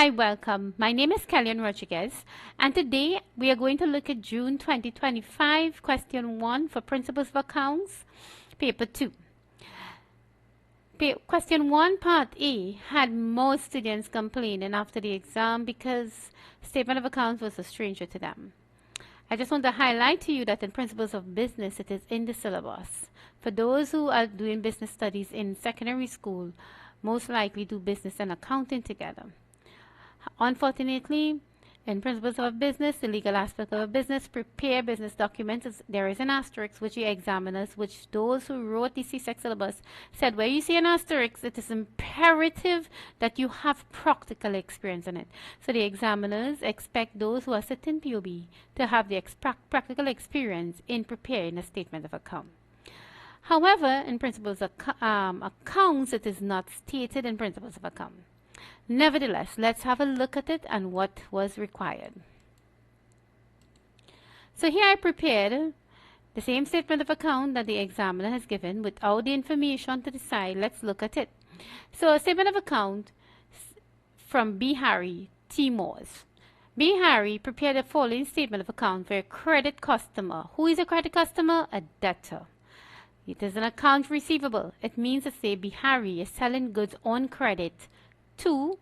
Hi, welcome. My name is Kellyanne Rodriguez, and today we are going to look at June 2025, question 1 for Principles of Accounts, paper 2. Question 1, part A, had most students complaining after the exam because statement of accounts was a stranger to them. I just want to highlight to you that in Principles of Business, it is in the syllabus. For those who are doing business studies in secondary school, most likely do business and accounting together. Unfortunately, in Principles of Business, the legal aspect of a business, prepare business documents, there is an asterisk which the examiners, which those who wrote the CSEC syllabus said, where you see an asterisk, it is imperative that you have practical experience in it. So the examiners expect those who are sitting POB to have the practical experience in preparing a statement of account. However, in Principles of Accounts, it is not stated in Principles of Account. Nevertheless, let's have a look at it and what was required. So here I prepared the same statement of account that the examiner has given without the information to the side. Let's look at it. So a statement of account from B. Harry T. Moores. B. Harry prepared the following statement of account for a credit customer. Who is a credit customer? A debtor. It is an account receivable. It means to say B. Harry is selling goods on credit to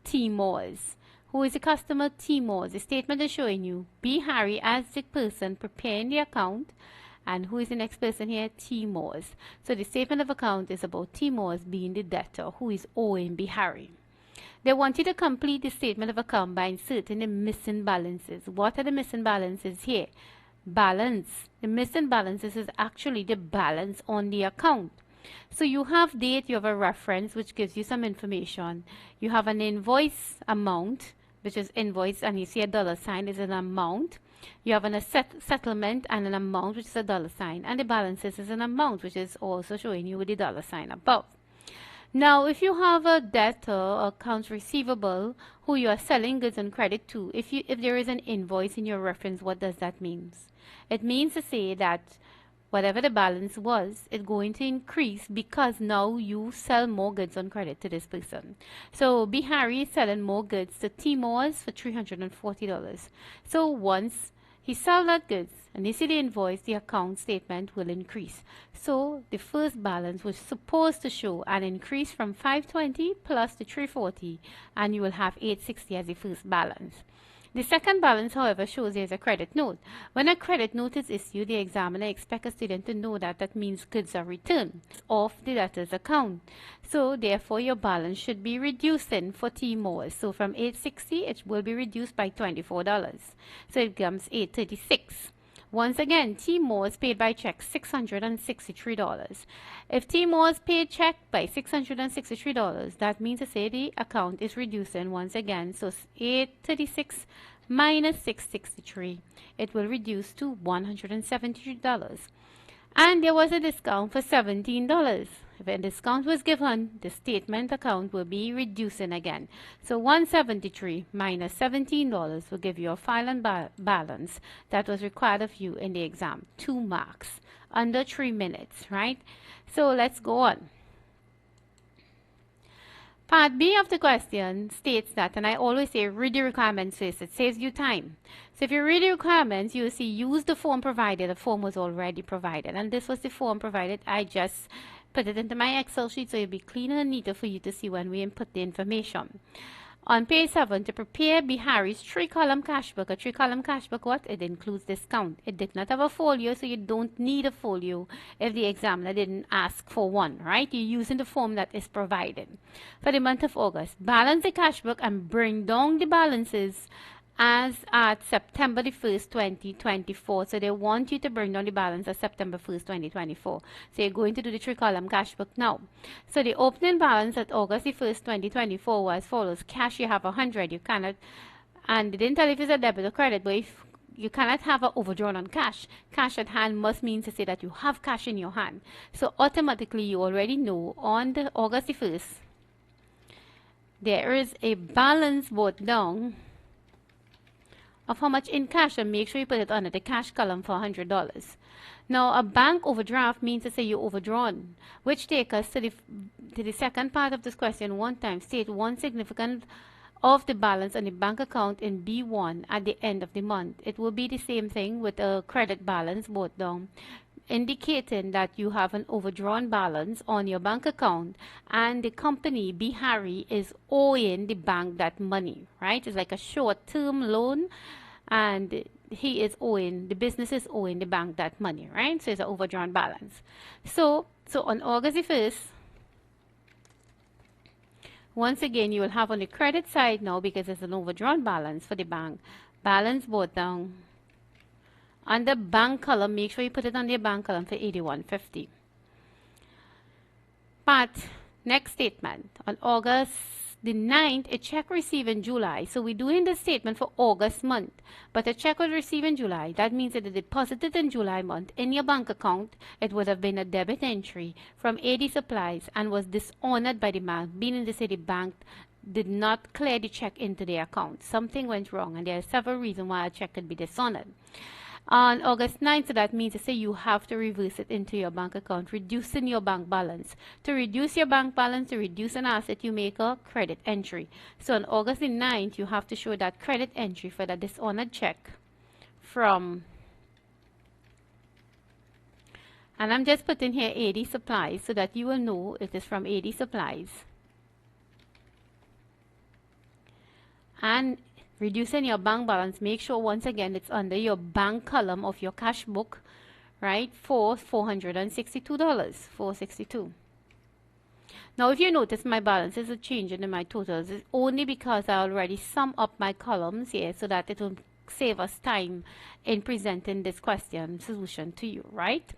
T. Moores. Who is the customer? T. Moores. The statement is showing you B. Harry as the person preparing the account, and who is the next person here? T. Moores. So the statement of account is about T. Moores being the debtor who is owing B. Harry. They want you to complete the statement of account by inserting the missing balances. What are the missing balances here? Balance. The missing balances is actually the balance on the account. So you have date, you have a reference which gives you some information. You have an invoice amount, which is invoice, and you see a dollar sign is an amount. You have a settlement and an amount, which is a dollar sign, and the balances is an amount, which is also showing you with the dollar sign above. Now, if you have a debtor or accounts receivable who you are selling goods on credit to, if there is an invoice in your reference, what does that mean? It means to say that whatever the balance was, it's going to increase because now you sell more goods on credit to this person. So B. Harry is selling more goods to T. Moores for $340. So once he sells that goods and you see the invoice, the account statement will increase. So the first balance was supposed to show an increase from 520 plus the 340, and you will have 860 as the first balance. The second balance, however, shows there's a credit note. When a credit note is issued, the examiner expects a student to know that that means goods are returned off the debtor's account. So therefore, your balance should be reducing for T. Moores. So from $860, it will be reduced by $24. So it becomes $836. Once again, T. Moores paid by check $663. If T. Moores paid check by $663, that means to say the account is reducing once again. So 836 minus 663, it will reduce to $173. And there was a discount for $17. If a discount was given, the statement account will be reducing again. So $173 minus $17 will give you a file and balance that was required of you in the exam. 2 marks under 3 minutes, right? So let's go on. Part B of the question states that, and I always say read the requirements first, it saves you time. So if you read the requirements, you will see use the form provided. The form was already provided, and this was the form provided. I just put it into my Excel sheet so it'll be cleaner and neater for you to see when we input the information. On page 7, to prepare B. Harry's 3-column cash book. A 3-column cash book, what? It includes discount. It did not have a folio, so you don't need a folio if the examiner didn't ask for one, right? You're using the form that is provided. For the month of August, balance the cash book and bring down the balances as at September the 1st, 2024. So they want you to bring down the balance as September 1st, 2024. So you're going to do the 3-column cash book now. So the opening balance at August the 1st, 2024 was as follows. Cash, you have 100. You cannot, and they didn't tell if it's a debit or credit, but if you cannot have an overdrawn on cash. Cash at hand must mean to say that you have cash in your hand. So automatically you already know on the August the 1st, there is a balance brought down of how much in cash, and make sure you put it under the cash column for $100. Now, a bank overdraft means to say you're overdrawn, which takes us to the second part of this question. One time, state one significant of the balance on the bank account in B1 at the end of the month. It will be the same thing with a credit balance both down, indicating that you have an overdrawn balance on your bank account and the company, B Harry, is owing the bank that money, right? It's like a short-term loan and he is owing, the business is owing the bank that money, right? So it's an overdrawn balance. So on August the 1st, once again, you will have on the credit side now, because it's an overdrawn balance for the bank, balance brought down. Under bank column, make sure you put it on the bank column for 81.50. But next statement, on August the 9th, a check received in July. So we're doing the statement for August month, but a check was received in July. That means that it deposited in July month in your bank account. It would have been a debit entry from AD Supplies and was dishonored by the bank, meaning to say the bank did not clear the check into their account. Something went wrong, and there are several reasons why a check could be dishonored. On August 9th, so that means to say you have to reverse it into your bank account, reducing your bank balance. To reduce your bank balance, to reduce an asset, you make a credit entry. So on August the 9th, you have to show that credit entry for the dishonored check from, and I'm just putting here AD Supplies so that you will know it is from AD Supplies. And reducing your bank balance, make sure once again it's under your bank column of your cash book, right, for $462, $462. Now if you notice my balance is a change in my totals, it's only because I already sum up my columns here so that it will save us time in presenting this question solution to you, right?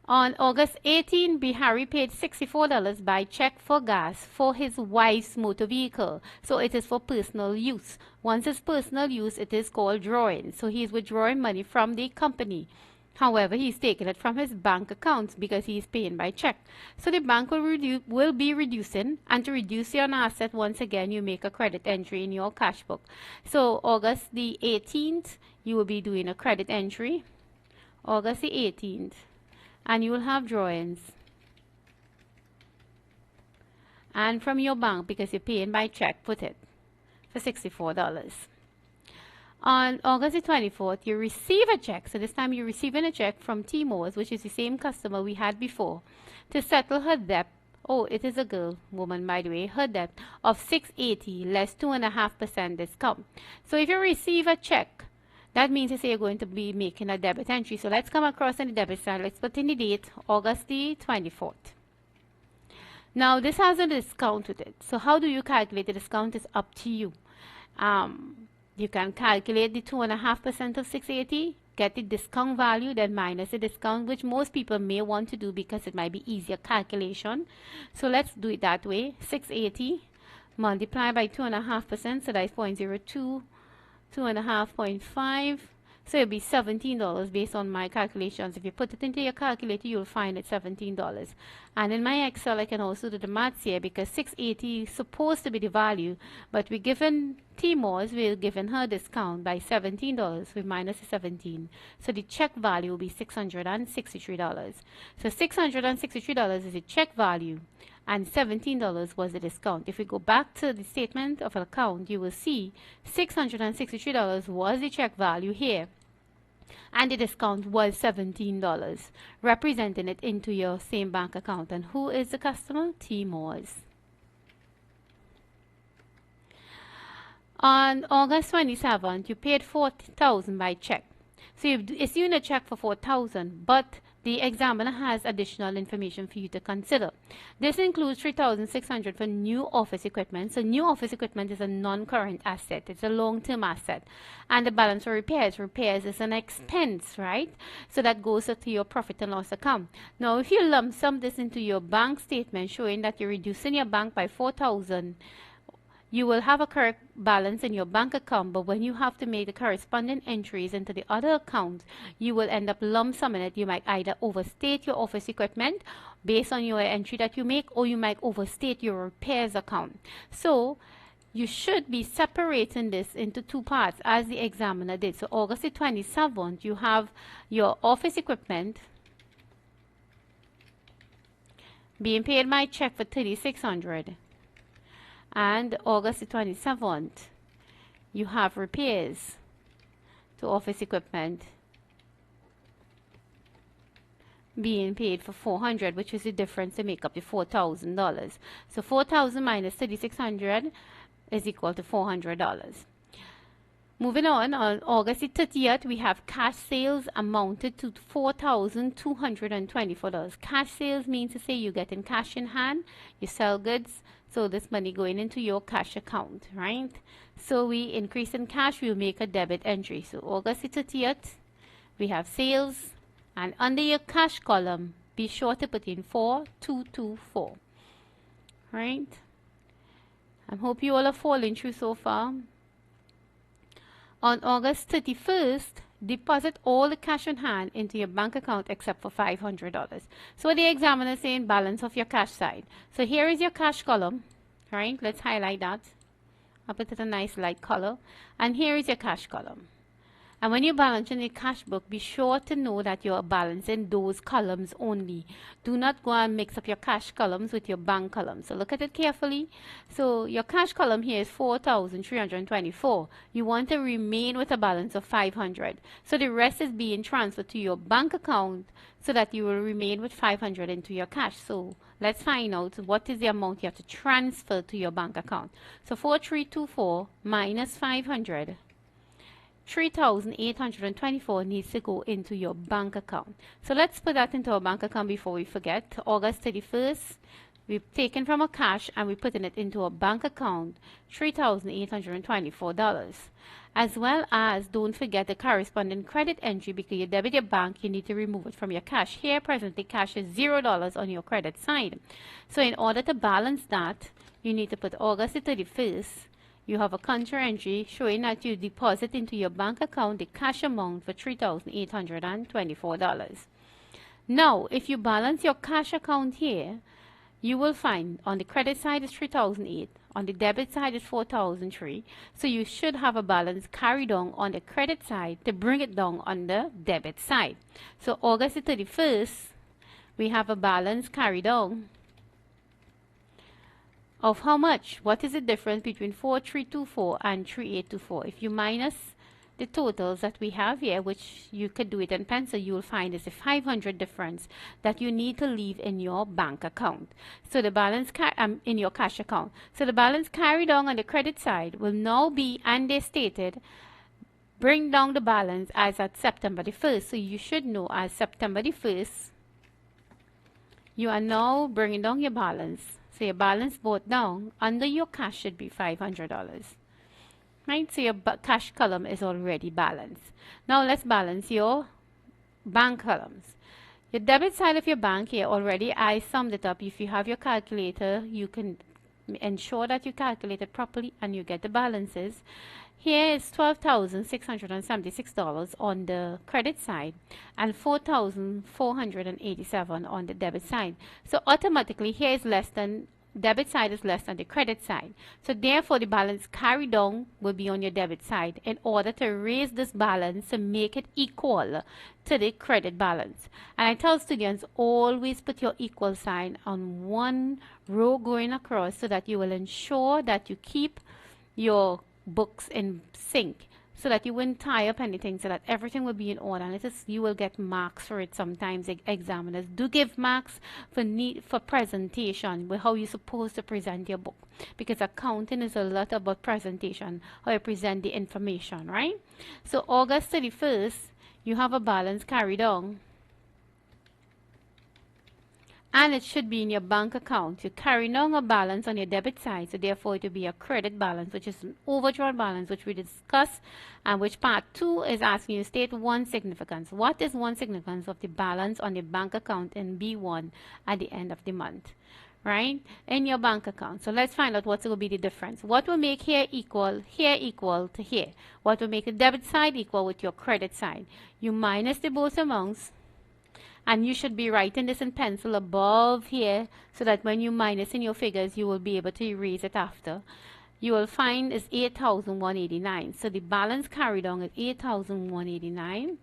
On August 18, B. Harry paid $64 by check for gas for his wife's motor vehicle. So it is for personal use. Once it's personal use, it is called drawing. So he's withdrawing money from the company. However, he's taking it from his bank accounts because he's paying by check. So the bank will be reducing, and to reduce your asset, once again, you make a credit entry in your cash book. So August the 18th, you will be doing a credit entry. August the 18th. And you will have drawings, and from your bank, because you're paying by check, put it for $64. On August the 24th, you receive a check. So this time you're receiving a check from Timos, which is the same customer we had before, to settle her debt. Oh, it is a girl, woman, by the way. Her debt of $680 less 2.5% discount. So if you receive a check, that means to say you're going to be making a debit entry. So let's come across on the debit side. Let's put in the date, August the 24th. Now this has a discount with it. So how do you calculate the discount? Is up to you. You can calculate the 2.5% of 680, get the discount value, then minus the discount, which most people may want to do because it might be easier calculation. So let's do it that way. 680 multiplied by 2.5%, so that's 0.02. 2.5.5, so it'll be $17 based on my calculations. If you put it into your calculator, you'll find it $17. And in my Excel, I can also do the maths here, because 680 is supposed to be the value, but we're given Timos, we're giving her discount by $17. We minus the 17, so the check value will be $663. So $663 is the check value, and $17 was the discount. If we go back to the statement of account, you will see $663 was the check value here, and the discount was $17, representing it into your same bank account. And who is the customer? Timos. On August 27th, you paid $4,000 by check. So you've issued a check for $4,000, but the examiner has additional information for you to consider. This includes $3,600 for new office equipment. So new office equipment is a non-current asset. It's a long-term asset. And the balance for repairs. Repairs is an expense, right? So that goes to your profit and loss account. Now, if you lump sum this into your bank statement showing that you're reducing your bank by $4,000, you will have a correct balance in your bank account, but when you have to make the corresponding entries into the other accounts, you will end up lump summing it. You might either overstate your office equipment based on your entry that you make, or you might overstate your repairs account. So you should be separating this into two parts, as the examiner did. So August the 27th, you have your office equipment being paid by check for $3,600. And August the 27th, you have repairs to office equipment being paid for $400, which is the difference to make up the $4,000. So 4,000 minus 3,600 is equal to $400. Moving on August the 30th, we have cash sales amounted to $4,224. Cash sales means to say you get in cash in hand, you sell goods, so this money going into your cash account, right? So we increase in cash, we'll make a debit entry. So August the 30th, we have sales, and under your cash column, be sure to put in 4224, right? I hope you all are following through so far. On August 31st, deposit all the cash on hand into your bank account except for $500. So what the examiner is saying, balance of your cash side. So here is your cash column, right? Let's highlight that. I'll put it a nice light color. And here is your cash column. And when you're balancing your cash book, be sure to know that you're balancing those columns only. Do not go and mix up your cash columns with your bank columns. So look at it carefully. So your cash column here is 4,324. You want to remain with a balance of 500. So the rest is being transferred to your bank account so that you will remain with 500 into your cash. So let's find out what is the amount you have to transfer to your bank account. So 4,324 minus 500. 3,824 needs to go into your bank account. So let's put that into our bank account before we forget. August 31st, we've taken from our cash and we're putting it into our bank account, $3,824. As well as, don't forget the corresponding credit entry, because you debit your bank, you need to remove it from your cash. Here, presently, cash is $0 on your credit side. So in order to balance that, you need to put August the 31st. You have a counter entry showing that you deposit into your bank account the cash amount for $3,824. Now, if you balance your cash account here, you will find on the credit side is $3,008, on the debit side is $4,003. So you should have a balance carried on the credit side to bring it down on the debit side. So August the 31st, we have a balance carried on of how much? What is the difference between 4,324 and 3,824? If you minus the totals that we have here, which you could do it in pencil, you will find is a 500 difference that you need to leave in your bank account. So the balance in your cash account. So the balance carried on the credit side will now be, and they stated, bring down the balance as at September the 1st. So you should know as September the 1st, you are now bringing down your balance. So your balance brought down under your cash should be $500. Right? So your cash column is already balanced. Now let's balance your bank columns. Your debit side of your bank here already, I summed it up. If you have your calculator, you can ensure that you calculate it properly and you get the balances. Here is $12,676 on the credit side and $4,487 on the debit side. So automatically here is less than, debit side is less than the credit side. So therefore the balance carried on will be on your debit side in order to raise this balance to make it equal to the credit balance. And I tell students, always put your equal sign on one row going across so that you will ensure that you keep your books in sync, so that you wouldn't tie up anything, so that everything will be in order. And you will get marks for it. Sometimes examiners do give marks for presentation, with how you're supposed to present your book, because accounting is a lot about presentation, how you present the information, right? So August 31st, you have a balance carried on, and it should be in your bank account. You're carrying on a balance on your debit side, so therefore it will be a credit balance, which is an overdrawn balance, which we discussed, and which part 2 is asking you to state one significance. What is one significance of the balance on the bank account in B1 at the end of the month, right, in your bank account? So let's find out what will be the difference. What will make here equal to here? What will make the debit side equal with your credit side? You minus the both amounts. And you should be writing this in pencil above here, so that when you minus in your figures, you will be able to erase it after. you will find is 8,189. So the balance carried on is 8,189.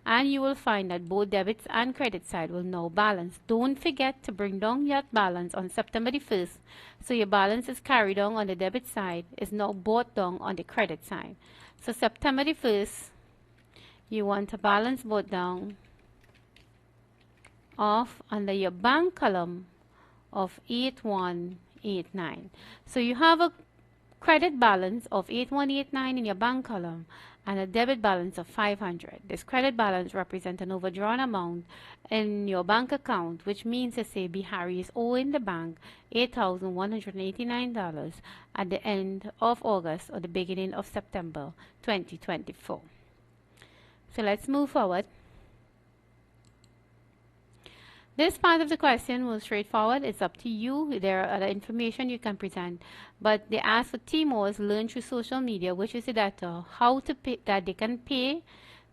And you will find that both debits and credit side will now balance. Don't forget to bring down that balance on September the 1st. So your balance is carried on the debit side, is now brought down on the credit side. So September the 1st, you want to balance both down of under your bank column of 8189. So you have a credit balance of 8189 in your bank column and a debit balance of 500. This credit balance represents an overdrawn amount in your bank account, which means to say Bihari is owing the bank $8,189 at the end of August or the beginning of September 2024. So let's move forward. This part of the question was straightforward. It's up to you. There are other information you can present. But they ask for TMOs learn through social media, which is the data, how to pay, that they can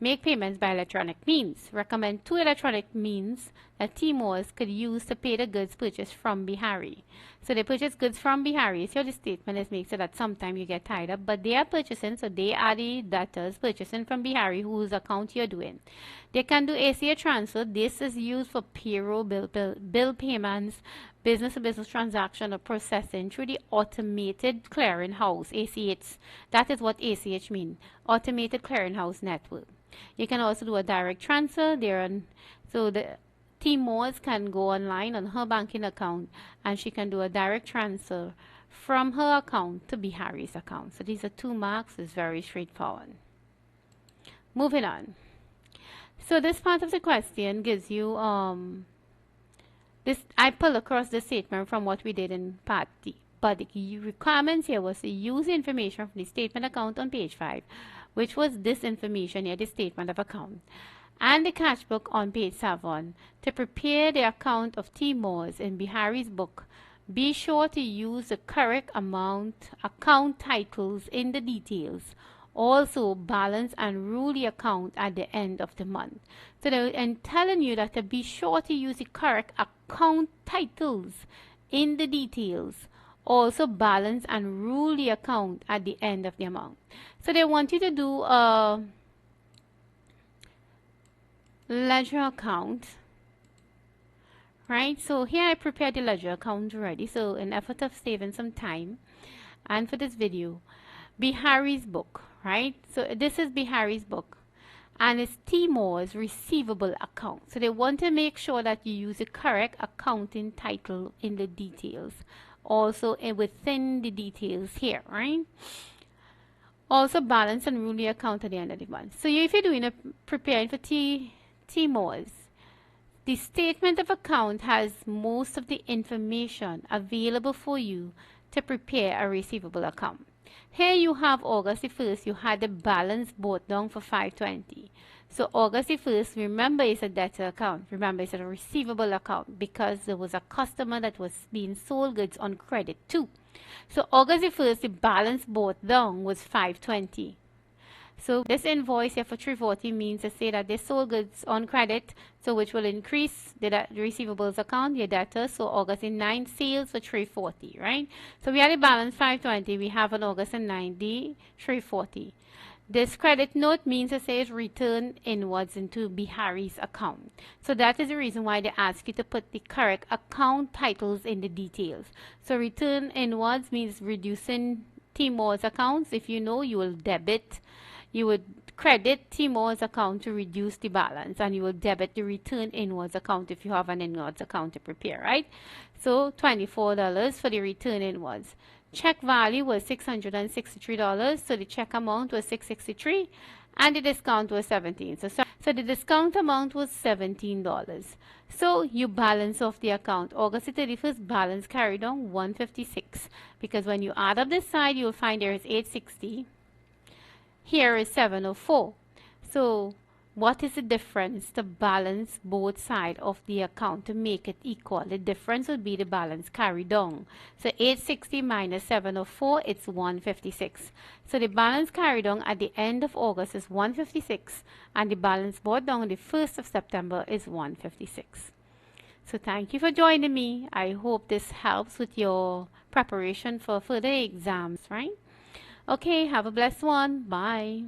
make payments by electronic means. Recommend 2 electronic means that TMOs could use to pay the goods purchased from Bihari. So they purchase goods from Bihari. So the statement is made so that sometimes you get tied up, but they are purchasing, so they are the debtors purchasing from Bihari whose account you're doing. They can do ACH transfer. This is used for payroll, bill payments, business-to-business transaction or processing through the automated clearinghouse, ACH. That is what ACH means, automated clearinghouse network. You can also do a direct transfer. So the Timors can go online on her banking account and she can do a direct transfer from her account to Bihari's account. So these are 2 marks. It's very straightforward. Moving on. So this part of the question gives you I pull across the statement from what we did in part D. But the requirements here was to use information from the statement account on page 5, which was this information here, the statement of account, and the cash book on page 7 to prepare the account of Timors in Bihari's book. Be sure to use the correct account titles in the details. Also, balance and rule the account at the end of the month. So I'm telling you that to be sure to use the correct account titles in the details. Also, balance and rule the account at the end of the amount. So they want you to do a ledger account. Right? So here I prepared the ledger account already. So in effort of saving some time and for this video, Bihari's book. Right? So this is Bihari's book and it's Timor's receivable account. So they want to make sure that you use the correct accounting title in the details. Also within the details here, right? Also balance and rule the account at the end of the month. So if you're doing preparing for Timor's, the statement of account has most of the information available for you to prepare a receivable account. Here you have August the 1st, you had the balance brought down for 520. So August the 1st, remember it's a debtor account. Remember it's a receivable account because there was a customer that was being sold goods on credit too. So August the 1st, the balance brought down was 520. So this invoice here for 340 means to say that they sold goods on credit, so which will increase the receivables account, your debtors. So August in 9 sales for 340, right? So we had a balance 520. We have on August in 9 the 340. This credit note means to say it's returned inwards into Bihari's account. So that is the reason why they ask you to put the correct account titles in the details. So return inwards means reducing Timor's accounts. If you know, you will credit Timor's account to reduce the balance, and you will debit the return inwards account if you have an inwards account to prepare, right? So $24 for the return inwards. Check value was $663, so the check amount was $663, and the discount was $17. So the discount amount was $17. So you balance off the account. August 31st balance carried on $156, because when you add up this side, you'll find there is $860. Here is $704. So what is the difference to balance both sides of the account to make it equal? The difference would be the balance carried on. So $860 minus $704, it's $156. So the balance carried on at the end of August is $156, and the balance brought down on the 1st of September is $156. So thank you for joining me. I hope this helps with your preparation for further exams, right? Okay, have a blessed one. Bye.